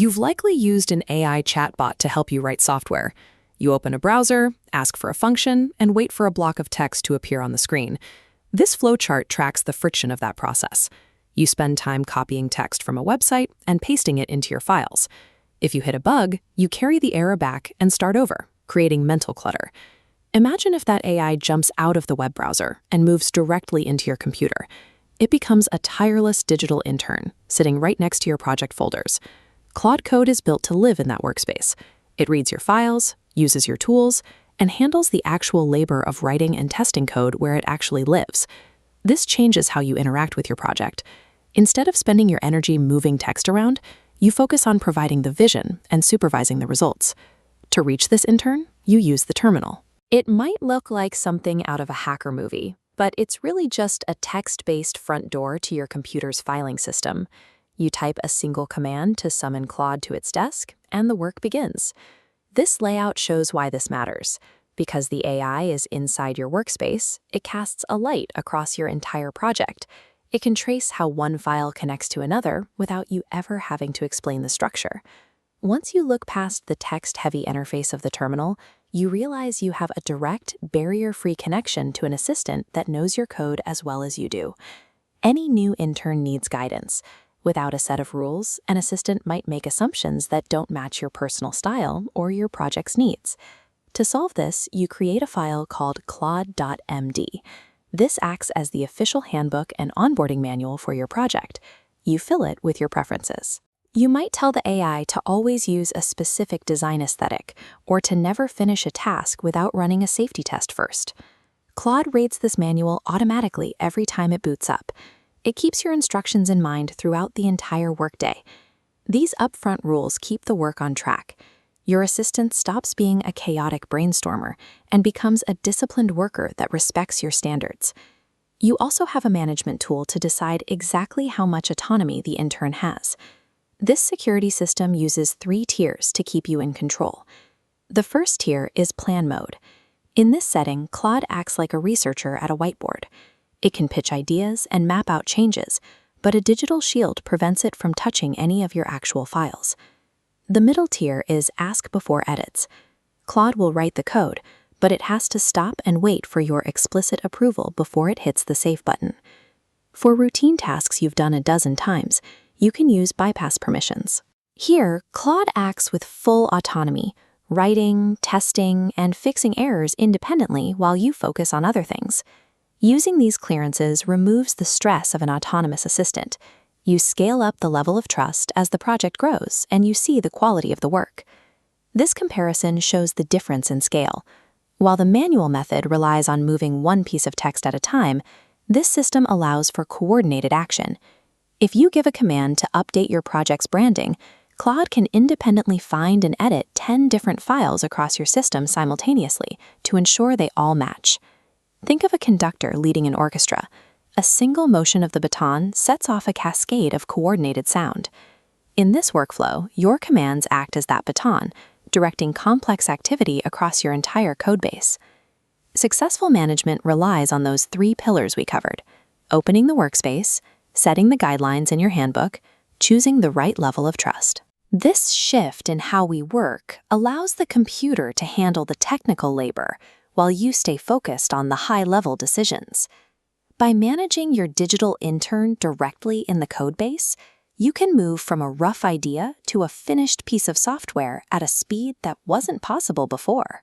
You've likely used an AI chatbot to help you write software. You open a browser, ask for a function, and wait for a block of text to appear on the screen. This flowchart tracks the friction of that process. You spend time copying text from a website and pasting it into your files. If you hit a bug, you carry the error back and start over, creating mental clutter. Imagine if that AI jumps out of the web browser and moves directly into your computer. It becomes a tireless digital intern, sitting right next to your project folders. Claude Code is built to live in that workspace. It reads your files, uses your tools, and handles the actual labor of writing and testing code where it actually lives. This changes how you interact with your project. Instead of spending your energy moving text around, you focus on providing the vision and supervising the results. To reach this intern, you use the terminal. It might look like something out of a hacker movie, but it's really just a text-based front door to your computer's filing system. You type a single command to summon Claude to its desk, and the work begins. This layout shows why this matters. Because the AI is inside your workspace, it casts a light across your entire project. It can trace how one file connects to another without you ever having to explain the structure. Once you look past the text-heavy interface of the terminal, you realize you have a direct, barrier-free connection to an assistant that knows your code as well as you do. Any new intern needs guidance. Without a set of rules, an assistant might make assumptions that don't match your personal style or your project's needs. To solve this, you create a file called claude.md. This acts as the official handbook and onboarding manual for your project. You fill it with your preferences. You might tell the AI to always use a specific design aesthetic or to never finish a task without running a safety test first. Claude rates this manual automatically every time it boots up. It keeps your instructions in mind throughout the entire workday. These upfront rules keep the work on track. Your assistant stops being a chaotic brainstormer and becomes a disciplined worker that respects your standards. You also have a management tool to decide exactly how much autonomy the intern has. This security system uses 3 tiers to keep you in control. The first tier is plan mode. In this setting, Claude acts like a researcher at a whiteboard. It can pitch ideas and map out changes, but a digital shield prevents it from touching any of your actual files. The middle tier is ask before edits. Claude will write the code, but it has to stop and wait for your explicit approval before it hits the save button. For routine tasks you've done a dozen times, you can use bypass permissions. Here, Claude acts with full autonomy, writing, testing, and fixing errors independently while you focus on other things. Using these clearances removes the stress of an autonomous assistant. You scale up the level of trust as the project grows, and you see the quality of the work. This comparison shows the difference in scale. While the manual method relies on moving one piece of text at a time, this system allows for coordinated action. If you give a command to update your project's branding, Claude can independently find and edit 10 different files across your system simultaneously to ensure they all match. Think of a conductor leading an orchestra. A single motion of the baton sets off a cascade of coordinated sound. In this workflow, your commands act as that baton, directing complex activity across your entire codebase. Successful management relies on those 3 pillars we covered: opening the workspace, setting the guidelines in your handbook, choosing the right level of trust. This shift in how we work allows the computer to handle the technical labor while you stay focused on the high-level decisions. By managing your digital intern directly in the codebase, you can move from a rough idea to a finished piece of software at a speed that wasn't possible before.